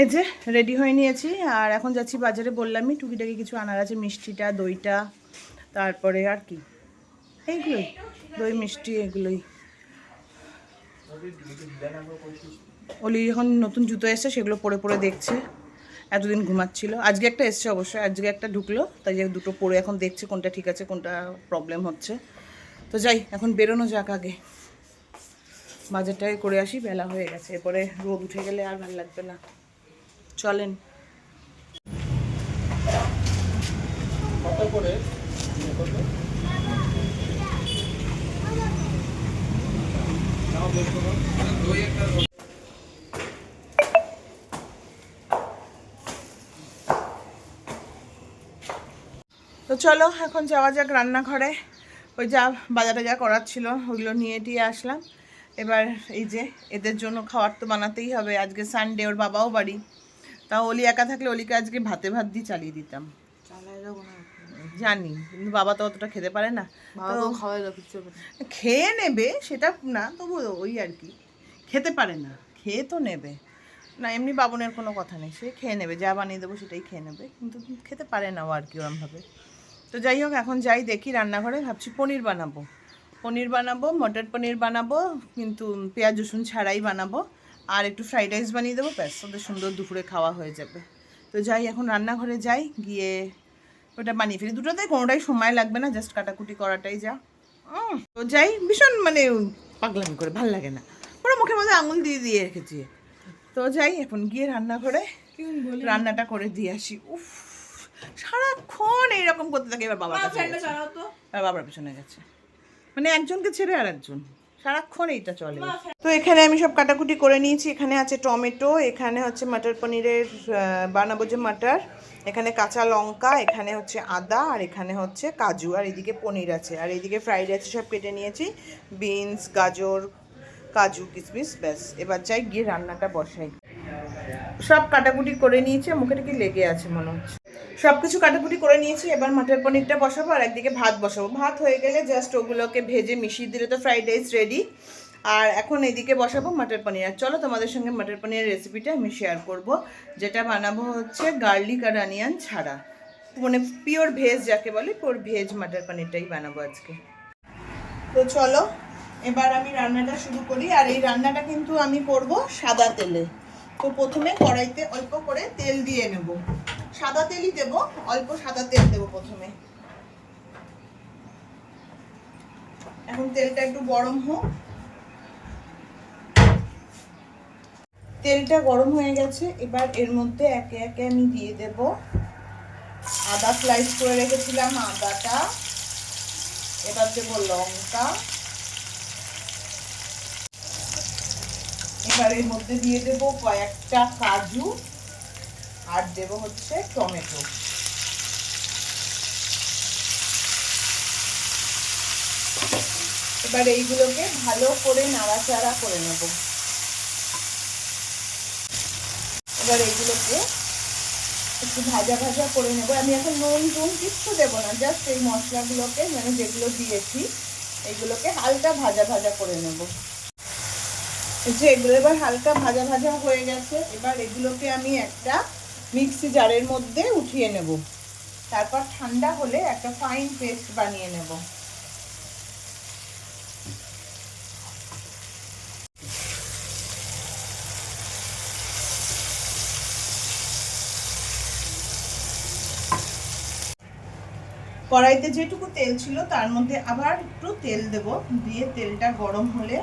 এই যে রেডি হয়ে নিয়েছি আর এখন যাচ্ছি বাজারে। বললামই টুকিটাকি কিছু আনার আছে, মিষ্টিটা, দইটা, তারপরে আর কি এইগুলোই, দই মিষ্টি এগুলোই। অলি এখন নতুন জুতো এসছে, সেগুলো পরে পরে দেখছে। এতদিন ঘুমাচ্ছিল, আজকে একটা এসছে অবশ্যই, আজকে একটা ঢুকলো, তাই দুটো পরে এখন দেখছে কোনটা ঠিক আছে কোনটা প্রবলেম হচ্ছে। তো যাই, এখন বেরোনো যাক, আগে বাজারটাই করে আসি, বেলা হয়ে গেছে, এরপরে রোদ উঠে গেলে আর ভালো লাগবে না। চলেন। তো চলো এখন যাওয়া যাক রান্নাঘরে। ওই যা বাজারে যা করার ছিল ওইগুলো নিয়ে টিয়ে আসলাম। এবার এই যে এদের জন্য খাবার তো বানাতেই হবে, আজকে সানডে, ওর বাবাও বাড়ি। তাও অলি একা থাকলে অলিকে আজকে ভাতে ভাত দিয়ে চালিয়ে দিতাম, জানি, কিন্তু বাবা তো অতটা খেতে পারে না, খেয়ে নেবে সেটা না, তবু ওই আর কি, খেতে পারে না, খেয়ে তো নেবে না, এমনি বাবনের কোনো কথা নেই, সে খেয়ে নেবে, যা বানিয়ে দেবো সেটাই খেয়ে নেবে, কিন্তু খেতে পারে না ও আর কি ওরমভাবে। তো যাই হোক, এখন যাই দেখি রান্নাঘরে, ভাবছি পনির বানাবো, মটর পনির বানাবো, কিন্তু পেঁয়াজ রসুন ছাড়াই বানাবো, আর একটু ফ্রাইড রাইস বানিয়ে দেবো, ব্যাস ওদের সুন্দর দুপুরে খাওয়া হয়ে যাবে। তো যাই, এখন রান্নাঘরে যাই, গিয়ে ওটা বানিয়ে ফেলি, দুটোতে কোনোটাই সময় লাগবে না, জাস্ট কাটাকুটি করাটাই যা। তো যাই, ভীষণ মানে পাগলামি করে, ভাল লাগে না, পুরো মুখের মধ্যে আঙুল দিয়ে দিয়ে রেখেছি। তো যাই, এখন গিয়ে রান্নাঘরে রান্নাটা করে দিয়ে আসি। উফ, সারাক্ষণ এইরকম করতে থাকে। এবার বাবার কাছে গেছে, বাবার পেছনে গেছে, মানে একজনকে ছেড়ে আর একজন, সারাক্ষণ এইটা চলে। তো এখানে আমি সব কাটাকুটি করে নিয়েছি, এখানে আছে টমেটো, এখানে হচ্ছে মটর পনিরের বানাবো যে মটর, এখানে কাঁচা লঙ্কা, এখানে হচ্ছে আদা, আর এখানে হচ্ছে কাজু, আর এদিকে পনির আছে, আর এইদিকে ফ্রাইড রাইস সব কেটে নিয়েছি, বিনস, গাজর, কাজু, কিশমিশ, ব্যাস এবার যাই গিয়ে রান্নাটা বসাই। সব কাটাকুটি করে নিয়েছি, মুখে কি লেগে আছে মনে হচ্ছে। সব কিছু কাটাকুটি করে নিয়েছি, এবার মটর পনিরটা বসাবো, আর একদিকে ভাত বসাবো। ভাত হয়ে গেলে জাস্ট ওগুলোকে ভেজে মিশিয়ে দিলে তো ফ্রাইড রাইস রেডি। আর এখন এদিকে বসাবো মটর পনির। আর চলো তোমাদের সঙ্গে মটর পনিরের রেসিপিটা আমি শেয়ার করব, যেটা বানাবো হচ্ছে গার্লিক আর অনিয়ন ছাড়া, মানে পিওর ভেজ যাকে বলে, পিওর ভেজ মটর পনিরটাই বানাবো আজকে। তো চলো এবার আমি রান্নাটা শুরু করি, আর এই রান্নাটা কিন্তু আমি করব সাদা তেলে। তো প্রথমে কড়াইতে অল্প করে তেল দিয়ে নেব, সাদা তেলই দেব, অল্প সাদা তেল দেব প্রথমে। এখন তেলটা একটু গরম হোক। তেলটা গরম হয়ে গেছে, এবার এর মধ্যে একে একে আমি দিয়ে দেব আদা স্লাইস করে রেখেছিলাম, আদাটা, এবার দেব লঙ্কা, এবার এর মধ্যে দিয়ে দেব কয়েকটা কাজু, আর দেব হচ্ছে টমেটো। এবার এইগুলোকে ভালো করে নাড়াচাড়া করে নেব। এবার এইগুলোকে একটু ভাজা ভাজা করে নেব। আমি এখন নুন টুন কিচ্ছু দেবো না, জাস্ট এই মশলাগুলোকে, মানে যেগুলো দিয়েছি এইগুলোকে হালকা ভাজা ভাজা করে নেব। যে এগুলো এবার হালকা ভাজা ভাজা হয়ে গেছে, এবার এগুলোকে আমি একটা মিক্সি জারের মধ্যে উঠিয়ে নেব, তারপর ঠান্ডা হলে একটা ফাইন পেস্ট বানিয়ে নেব। কড়াইতে যেটুকু তেল ছিল তার মধ্যে আবার একটু তেল দেব, দিয়ে তেলটা গরম হলে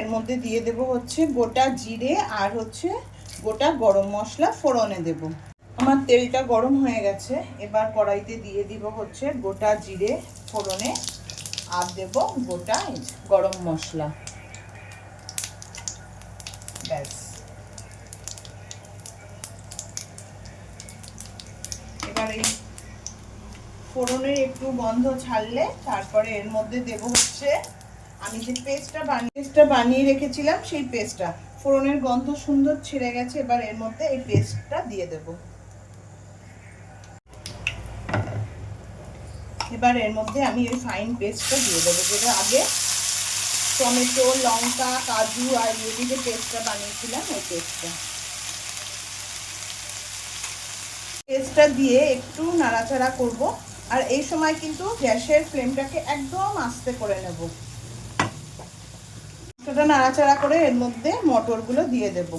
এর মধ্যে দিয়ে দেব হচ্ছে গোটা জিরে, আর হচ্ছে গোটা গরম মশলা ফোড়নে দেব। আমার তেলটা গরম হয়ে গেছে, এবার কড়াইতে দিয়ে দিব হচ্ছে গোটা জিরে ফোড়নে, আর দেব গোটা গরম মশলা, ব্যাস। এবার এই ফোড়নের একটু গন্ধ ছাড়লে তারপরে এর মধ্যে দেব হচ্ছে আমি যে পেস্টটা বানিয়ে রেখেছিলাম, সেই পেস্টটা, ফোড়নের গন্ধ সুন্দর ছেড়ে গেছে, এবার এর মধ্যে এই পেস্টটা দিয়ে দেব। এবার এর মধ্যে আমি ওই ফাইন পেস্টটা দিয়ে দেবো, যেটা আগে টমেটো, লঙ্কা, কাজু আর ইয়ে যে পেস্টটা বানিয়েছিলাম ওই পেস্টটা দিয়ে একটু নাড়াচাড়া করব। আর এই সময় কিন্তু গ্যাসের ফ্লেমটাকে একদম আস্তে করে নেব। সেটা নাড়াচাড়া করে এর মধ্যে মটরগুলো দিয়ে দেব।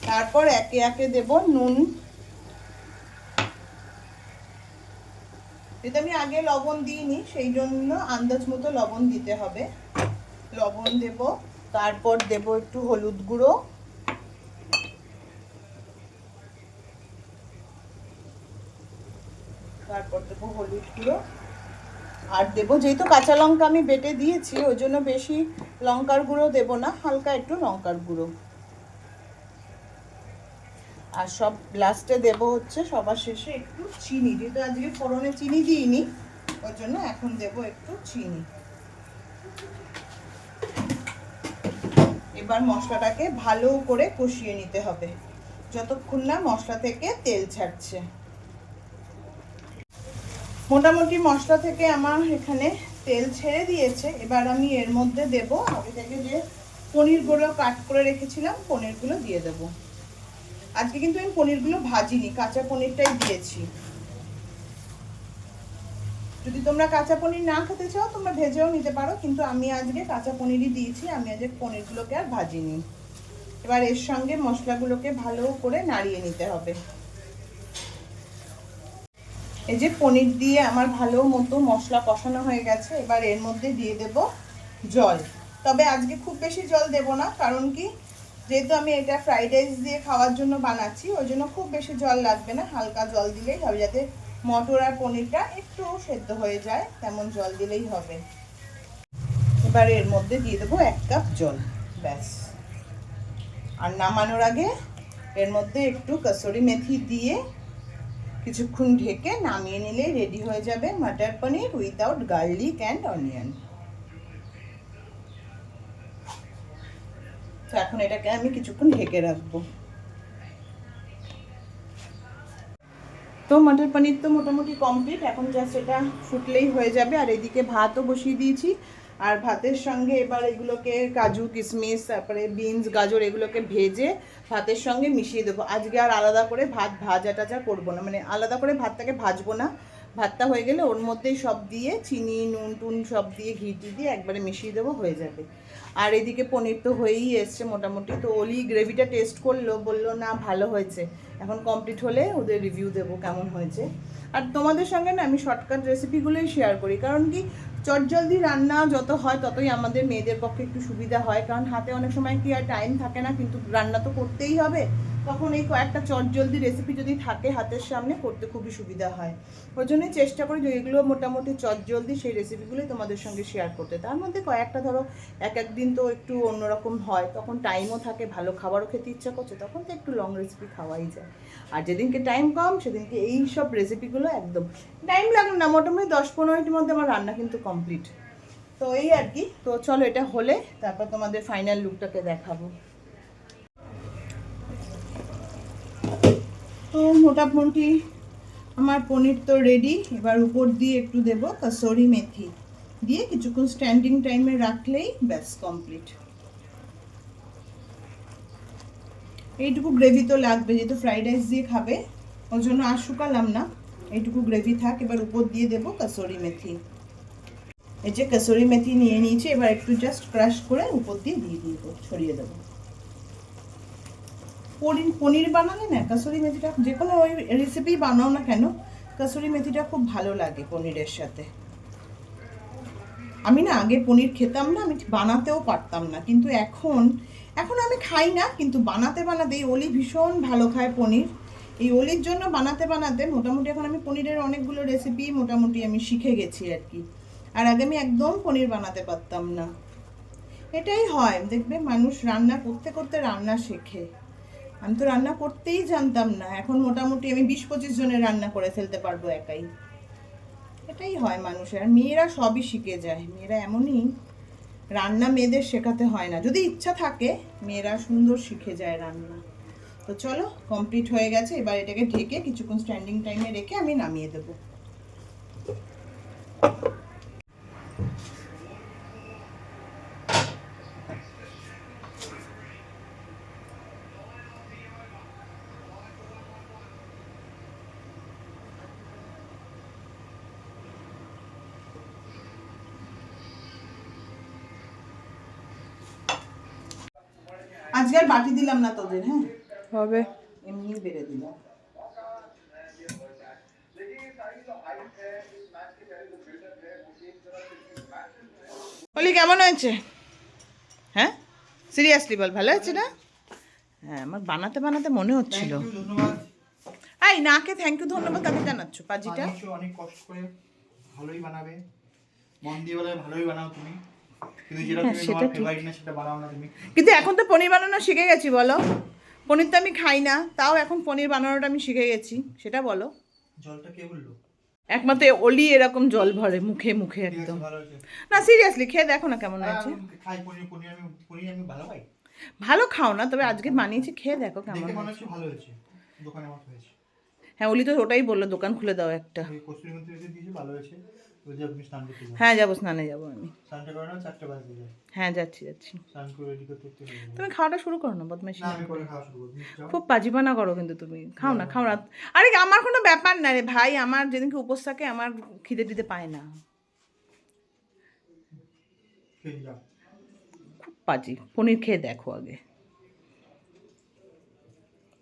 তারপর একে একে দেব নুন। এটা আমি আগে লবণ দিইনি, সেই জন্য আন্দাজ মতো লবণ দিতে হবে। লবণ দেব, তারপর দেব একটু হলুদ গুঁড়ো, তারপর দেবো হলুদ গুঁড়ো আর দেবো, যেহেতু কাঁচা লঙ্কা আমি বেটে দিয়েছি ওই জন্য বেশি লঙ্কার গুঁড়ো দেবো না, হালকা একটু লঙ্কার গুঁড়ো। আর সব লাস্টে দেবো হচ্ছে সবার শেষে একটু চিনি, যেহেতু আজকে ফোড়নে চিনি দিইনি ওই জন্য এখন দেবো একটু চিনি। এবার মশলাটাকে ভালো করে কষিয়ে নিতে হবে যতক্ষণ না মশলা থেকে তেল ছাড়ছে। মোটামুটি মশলা থেকে আমার এখানে তেল ছেড়ে দিয়েছে। এবার আমি এর মধ্যে দেব আগে থেকে যে পনিরগুলো কাট করে রেখেছিলাম, পনিরগুলো দিয়ে দেব। আজকে কিন্তু আমি পনিরগুলো ভাজিনি, কাঁচা পনিরটাই দিয়েছি। যদি তোমরা কাঁচা পনির না খেতে চাও তোমরা ভেজেও নিতে পারো, কিন্তু আমি আজকে কাঁচা পনিরই দিয়েছি, আমি আজকে পনিরগুলোকে আর ভাজিনি। এবার এর সঙ্গে মশলাগুলোকে ভালো করে নাড়িয়ে নিতে হবে। এই যে পনির দিয়ে আমার ভালো মতো মশলা কষানো হয়ে গেছে। এবার এর মধ্যে দিয়ে দেব জল। তবে আজকে খুব বেশি জল দেব না, কারণ কি যেহেতু আমি এটা ফ্রাইড রাইস দিয়ে খাওয়ার জন্য বানাচ্ছি ওই জন্য খুব বেশি জল লাগবে না, হালকা জল দিলেই হবে, যাতে মটর আর পনিরটা একটু সেদ্ধ হয়ে যায় তেমন জল দিলেই হবে। এবার এর মধ্যে দিয়ে দেবো 1 কাপ জল, ব্যাস। আর নামানোর আগে এর মধ্যে একটু কসুরি মেথি দিয়ে কিছুক্ষণ ঢেকে নামিয়ে নিলে রেডি হয়ে যাবে মটর পনির উইদাউট গার্লিক অ্যান্ড অনিয়ন। তো এখন এটাকে আমি কিছুক্ষণ ঢেকে রাখবো। তো মটর পনির তো মোটামুটি কমপ্লিট, এখন জাস্ট এটা ফুটলেই হয়ে যাবে। আর এদিকে ভাতও বসিয়ে দিয়েছি, আর ভাতের সঙ্গে এবার এগুলোকে কাজু কিশমিশ তারপরে বিনস গাজর এগুলোকে ভেজে ভাতের সঙ্গে মিশিয়ে দেবো। আজকে আর আলাদা করে ভাত ভাজা টাজা করবো না, মানে আলাদা করে ভাতটাকে ভাজবো না। ভাতটা হয়ে গেলে ওর মধ্যেই সব দিয়ে চিনি নুন টুন সব দিয়ে ঘি দিয়ে একবারে মিশিয়ে দেবো, হয়ে যাবে। আর এদিকে পনির তো হয়েই এসছে মোটামুটি। তো ওলি গ্রেভিটা টেস্ট করলো, বললো না ভালো হয়েছে। এখন কমপ্লিট হলে ওদের রিভিউ দেবো কেমন হয়েছে। আর তোমাদের সঙ্গে না আমি শর্টকাট রেসিপিগুলোই শেয়ার করি, কারণ কি চটজলদি রান্না যত হয় ততই আমাদের মেয়েদের পক্ষে একটু সুবিধা হয়, কারণ হাতে অনেক সময় কি আর টাইম থাকে না, কিন্তু রান্না তো করতেই হবে। তখন এই কয়েকটা চটজলদি রেসিপি যদি থাকে হাতের সামনে, করতে খুবই সুবিধা হয়। ওই জন্যই চেষ্টা করি যেগুলো মোটামুটি চটজলদি সেই রেসিপিগুলোই তোমাদের সঙ্গে শেয়ার করতে। তার মধ্যে কয়েকটা ধরো এক একদিন তো একটু অন্যরকম হয়, তখন টাইমও থাকে, ভালো খাবারও খেতে ইচ্ছা করছে, তখন তো একটু লং রেসিপি খাওয়াই যায়। আর যেদিনকে টাইম কম সেদিনকে এই সব রেসিপিগুলো একদম টাইম লাগবে না, মোটামুটি 10-15 মিনিটের মধ্যে আমার রান্না কিন্তু কমপ্লিট। তো এই আর কি। তো চলো এটা হলে তারপর তোমাদের ফাইনাল লুকটাকে দেখাবো। তো মোটামুটি আমার পনির তো রেডি। এবার উপর দিয়ে একটু দেবো কসুরি মেথি দিয়ে কিছুক্ষণ স্ট্যান্ডিং টাইমে রাখলেই ব্যাস কমপ্লিট। এইটুকু গ্রেভি তো লাগবে, যেহেতু ফ্রাইড রাইস দিয়ে খাবে ওই জন্য আর শুকালাম না, এইটুকু গ্রেভি থাক। এবার উপর দিয়ে দেবো কসুরি মেথি। এই যে কসুরি মেথি নিয়ে নিয়েছি, এবার একটু জাস্ট ক্রাশ করে উপর দিয়ে দেবো, ছড়িয়ে দেবো। পনির বানালে না কসুরি মেথিটা, যে কোনো ওই রেসিপি বানাও না কেন, কসুরি মেথিটা খুব ভালো লাগে পনিরের সাথে। আমি না আগে পনির খেতাম না, আমি বানাতেও পারতাম না, কিন্তু এখন আমি খাই না, কিন্তু বানাতে এই অলি ভীষণ ভালো খায় পনির। এই অলির জন্য বানাতে মোটামুটি এখন আমি পনিরের অনেকগুলো রেসিপি মোটামুটি আমি শিখে গেছি আর কি। আর আগে আমি একদম পনির বানাতে পারতাম না। এটাই হয়, দেখবে মানুষ রান্না করতে করতে রান্না শেখে। আমি তো রান্না করতেই জানতাম না, এখন মোটামুটি আমি 20-25 জনের রান্না করে ফেলতে পারবো একাই। এটাই হয় মানুষের। আর মেয়েরা সবই শিখে যায়, মেয়েরা এমনই, রান্না মেয়েদের শেখাতে হয় না, যদি ইচ্ছা থাকে মেয়েরা সুন্দর শিখে যায় রান্না। তো চলো কমপ্লিট হয়ে গেছে, এবার এটাকে ঢেকে কিছুক্ষণ স্ট্যান্ডিং টাইমে রেখে আমি নামিয়ে দেবো। আজকে আর বাটি দিলাম না তোদের, হ্যাঁ হবে। এমনি বেড়ে দিলাম। বলি কেমন হয়েছে? হ্যাঁ সিরিয়াসলি বল, ভালো হয়েছে না? হ্যাঁ আমার বানাতে বানাতে মনে হচ্ছিল। ধন্যবাদ। এই নাকে থ্যাংক ইউ ধন্যবাদ কাকে জানাচ্ছ? পাজিটা বানিয়েছো অনেক কষ্ট করে, ভালোই বানাবে, মন দিয়ে বলে ভালোই বানাও তুমি, কিন্তু যেটা হ্যাঁ, তুমি সেটা তোমার ঠিক। ফেভারিট না সেটা বানাও না তুমি। কিন্তু এখন তো পনির বানানো শিখে গেছি, বলো। পনির তো আমি খাই না, তাও এখন পনির বানানোটা আমি শিখে গেছি, সেটা বলো। জলটা কে বললো? একমাত্র অলি এরকম জল ভরে মুখে মুখে ঠিক আছে, একদম। ভালো হয়েছে। না সিরিয়াসলি খেয়ে দেখো না কেমন হ্যাঁ, হয়েছে। আমি খাই পনির, পনির আমি ভালো খাই। ভালো খাও না, তবে আজকে বানিয়েছি, খেয়ে দেখো কেমন দেখে মনে হয়েছে। হচ্ছে ভালো হয়েছে, দোকানের মতো হয়েছে। হ্যাঁ অলি তো ওটাই বললো, দোকান খুলে দাও একটা। এই কস্তুরি মধ্যে রেখে দিয়েছে, ভালো হয়েছে। ওই যে তুমি স্নান করতে যাও, হ্যাঁ যাবো, স্নানে যাবো আমি। স্নানটা করে নাও, 4টা বাজে যায়। হ্যাঁ যাচ্ছি যাচ্ছি। স্নান করে রেডি করতে করতে হয়ে যাবে। তুমি খাওয়াটা শুরু করো না, বদমাইশি না না আমি করে। পরে খাওয়া শুরু করবো, তুমি যাও। খুব পাজিপানা করো কিন্তু তুমি, খাও না খাও না। আরে আমার কোনো ব্যাপার না রে ভাই, আমার যেদিনকে উপোস থাকে আমার খিদে টিদে পায় না। খেয়ে যাও। খুব পাজি, পনির খেয়ে দেখো আগে।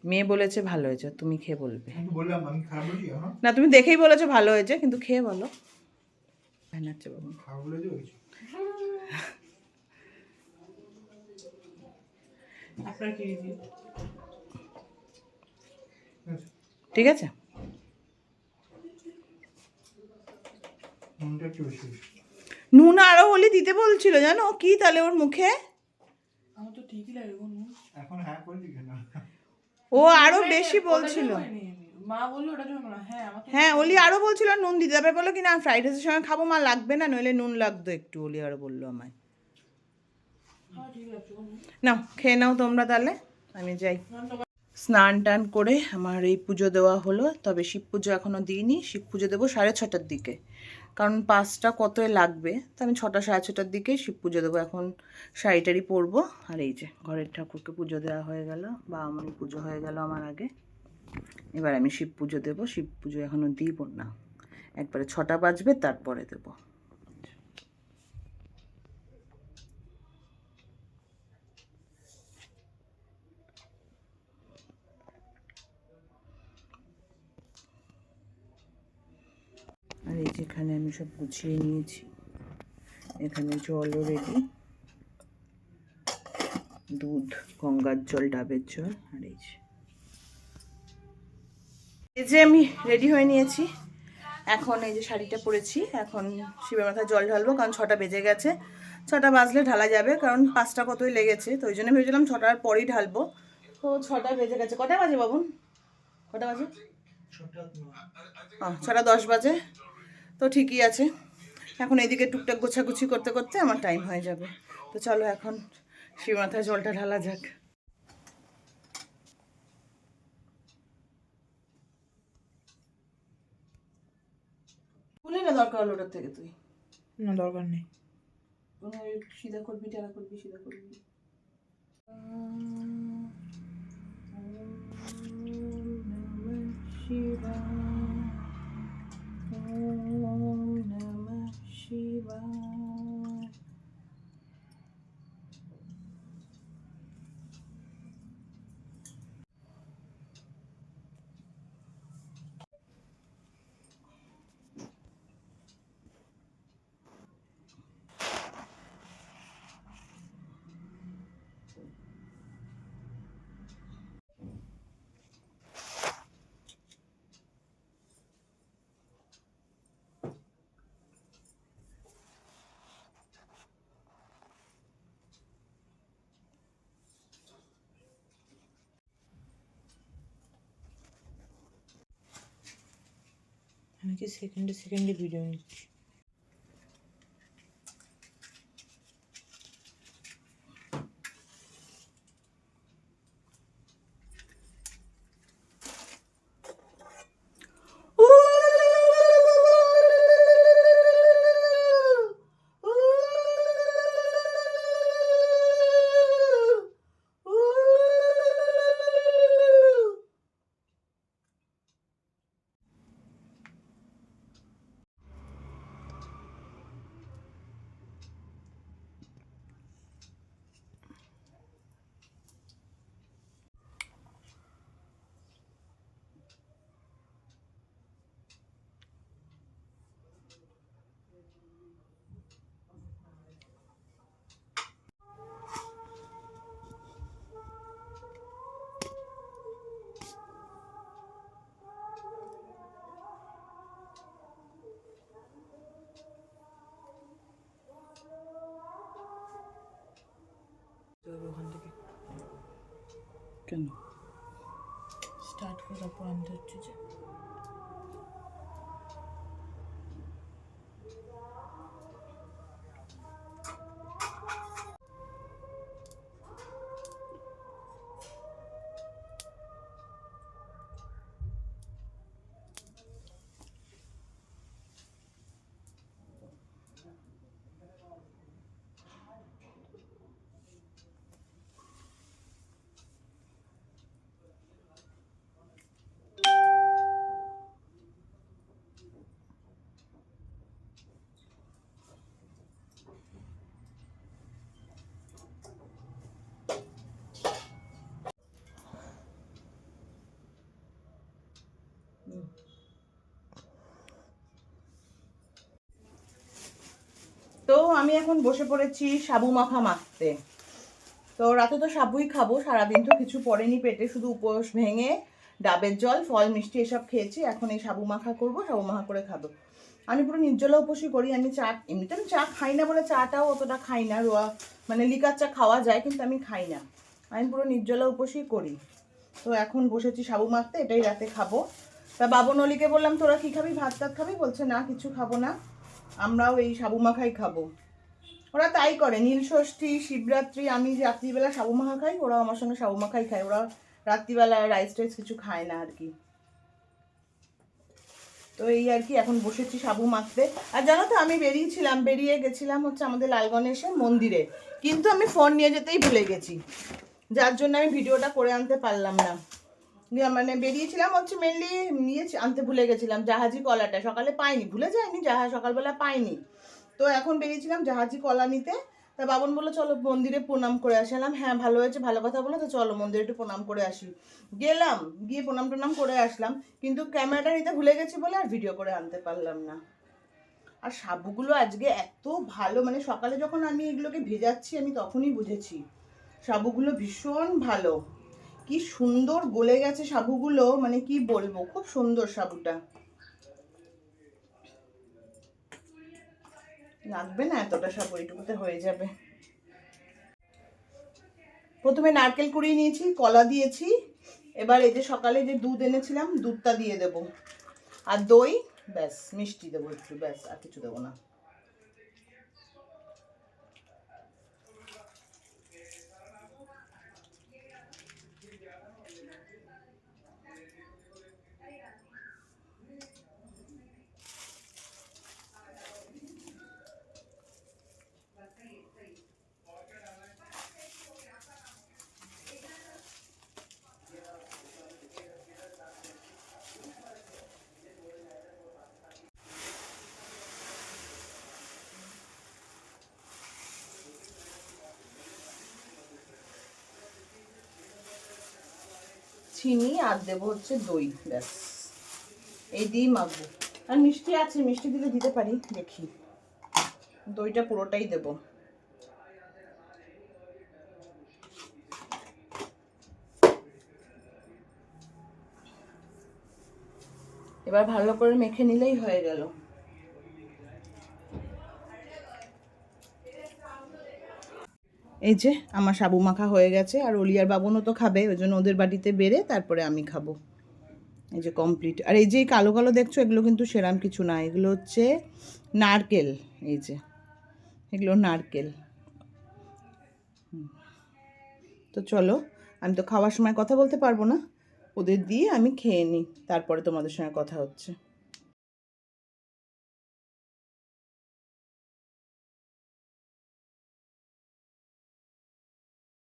মেয়ে বলেছে ভালো হয়েছে, তুমি খেয়ে বলবে। আমি তো বললাম আমি খারাপ বলছি, হ্যাঁ না তুমি দেখেই বলেছো ভালো হয়েছে, কিন্তু খেয়ে বলো। বানাচ্ছে বাবু। খারাপ বলে দিও কিছু। আপনার কি রিভিউ? ঠিক আছে। নুনটা একটু বেশি বেশি। নুন আরো হলে দিতে বলছিল জানো, কি তাহলে ওর মুখে। আমার তো ঠিকই লাগে গো নুন। এখন হ্যাঁ করে দিকে না। ও আরো বেশি বলছিল। মা বললো ওটা জন্য না, হ্যাঁ আমার তো হ্যাঁ অলি আরো বলছিল নুন দিতে, তারপরে বললো কি না ফ্রাইড রাইসের সঙ্গে খাবো মা, লাগবে না, নইলে নুন লাগতো একটু, অলি আরো বললো আমায়। হ্যাঁ ঠিক লাগছে গো নুন। নাও খেয়ে নাও তোমরা তাহলে, আমি যাই। স্নান টান করে আমার এই পুজো দেওয়া হলো, তবে শিব পুজো এখনও দিইনি, শিব পুজো দেবো 6:30টার দিকে, কারণ 5টা কতই লাগবে, তো আমি 6টা 6:30টার দিকে শিব পুজো দেবো। এখন শাড়িটারি পরবো, আর এই যে ঘরের ঠাকুরকে পুজো দেওয়া হয়ে গেল, বা আমার পুজো হয়ে গেল আমার আগে। এবার আমি শিব পুজো দেবো, শিব পুজো এখনও দিব না, একবারে 6টা বাজবে তারপরে দেবো। আর এই যেখানে আমি সব গুছিয়ে নিয়েছি, এখানে জলও রেডি, দুধ, গঙ্গার জল, ডাবের জল, আর এই যে আমি রেডি হয়ে নিয়েছি। এখন এই যে শাড়িটা পরেছি, এখন শিবের মাথায় জল ঢালবো, কারণ 6টা বেজে গেছে। 6টা বাজলে ঢালা যাবে, কারণ 5টা কতই লেগেছে, তো ওই জন্য ভেবেছিলাম 6টার পরেই ঢালবো। তো 6টা বেজে গেছে। কটা বাজে বাবুন? কটা বাজে? 6:10 বাজে। তো ঠিকই আছে, এখন এইদিকে টুকটাক গোছাগুছি করতে করতে আমার টাইম হয়ে যাবে। তো চলো এখন শিব মাথায় জলটা ঢালা যাক। বলি না দরকার হলো ওটার থেকে, তুই না দরকার নেই। সিধা করবি, টেরা করবি, সিধা করবি। আমি কি সেকেন্ডে সেকেন্ডে ভিডিও নিচ্ছি। হবে ওখান থেকে। কেন? স্টার্ট করে তারপর আনতে হচ্ছে যে। তো আমি এখন বসে পড়েছি সাবু মাখা মাখতে। তো রাতে তো সাবুই খাবো, সারাদিন তো কিছু পড়েনি পেটে, শুধু উপোস ভেঙে ডাবের জল ফল মিষ্টি এসব খেয়েছি। এখন এই সাবু মাখা করবো, সাবু মাখা করে খাবো। আমি পুরো নির্জলা উপোসই করি। আমি চা এমনিতে আমি চা খাই না বলে চাটাও অতটা খাই না, রোয়া মানে লিকার চা খাওয়া যায় কিন্তু আমি খাই না। আমি পুরো নির্জলা উপোসই করি। তো এখন বসেছি সাবু মাখতে, এটাই রাতে খাবো। তা বাবন অলিকে বললাম তোরা কি খাবি, ভাত টাত খাবি? বলছে না কিছু খাবো না, আমরাও এই সাবু মাখাই খাবো। ওরা তাই করে, নীলষষ্ঠী শিবরাত্রি আমি রাত্রিবেলা সাবু মাখা খাই, ওরা আমার সঙ্গে সাবু মাখাই খায়। ওরা রাত্রিবেলা রাইস টাইস কিছু খায় না আর কি। তো এই আর কি, এখন বসেছি সাবু মাখতে। আর জানো তো আমি বেরিয়ে গেছিলাম হচ্ছে আমাদের লালগণেশের মন্দিরে, কিন্তু আমি ফোন নিয়ে যেতেই ভুলে গেছি, যার জন্য আমি ভিডিওটা করে আনতে পারলাম না। মানে বেরিয়েছিলাম হচ্ছে মেনলি নিয়ে আনতে ভুলে গেছিলাম জাহাজি কলাটা, সকালে পাইনি, ভুলে যায়নি, সকালবেলা পাইনি। তো এখন বেরিয়েছিলাম জাহাজি কলা নিতে। তা বাবন বললো চলো মন্দিরে প্রণাম করে আসলাম। হ্যাঁ ভালো হয়েছে, ভালো কথা বলো, তো চলো মন্দিরে একটু প্রণাম করে আসি। গেলাম, গিয়ে প্রণাম করে আসলাম, কিন্তু ক্যামেরাটা নিতে ভুলে গেছি বলে আর ভিডিও করে আনতে পারলাম না। আর সাবুগুলো আজকে এত ভালো, মানে সকালে যখন আমি এগুলোকে ভেজাচ্ছি আমি তখনই বুঝেছি সাবুগুলো ভীষণ ভালো। কি সুন্দর গলে গেছে সাবুগুলো, মানে কি বলবো, খুব সুন্দর সাবুটা। লাগবে না এতটা সাবু, এইটুকুতে হয়ে যাবে। প্রথমে নারকেল কুড়িয়ে নিয়েছি, কলা দিয়েছি, এবার এই যে সকালে যে দুধ এনেছিলাম দুধটা দিয়ে দেব, আর দই, ব্যাস মিষ্টি দেবো একটু, ব্যাস আর কিছু দেবো না। চিনি আর দেবো হচ্ছে দই, ব্যাস এই দিয়েই মাখবো। আর মিষ্টি আছে, মিষ্টি দিলে দিতে পারি, দেখি। দইটা পুরোটাই দেবো। এবার ভালো করে মেখে নিলেই হয়ে গেল। এই যে আমার সাবু মাখা হয়ে গেছে, আর অলিয়ার বাবনও তো খাবে, ওই জন্য ওদের বাটিতে বেড়ে তারপরে আমি খাবো। এই যে কমপ্লিট। আর এই যে কালো কালো দেখছো, এগুলো কিন্তু সেরাম কিছু না, এগুলো হচ্ছে নারকেল। এই যে এগুলো নারকেল। তো চলো, আমি তো খাওয়ার সময় কথা বলতে পারবো না, ওদের দিয়ে আমি খেয়ে নিই, তারপরে তোমাদের সঙ্গে কথা হচ্ছে।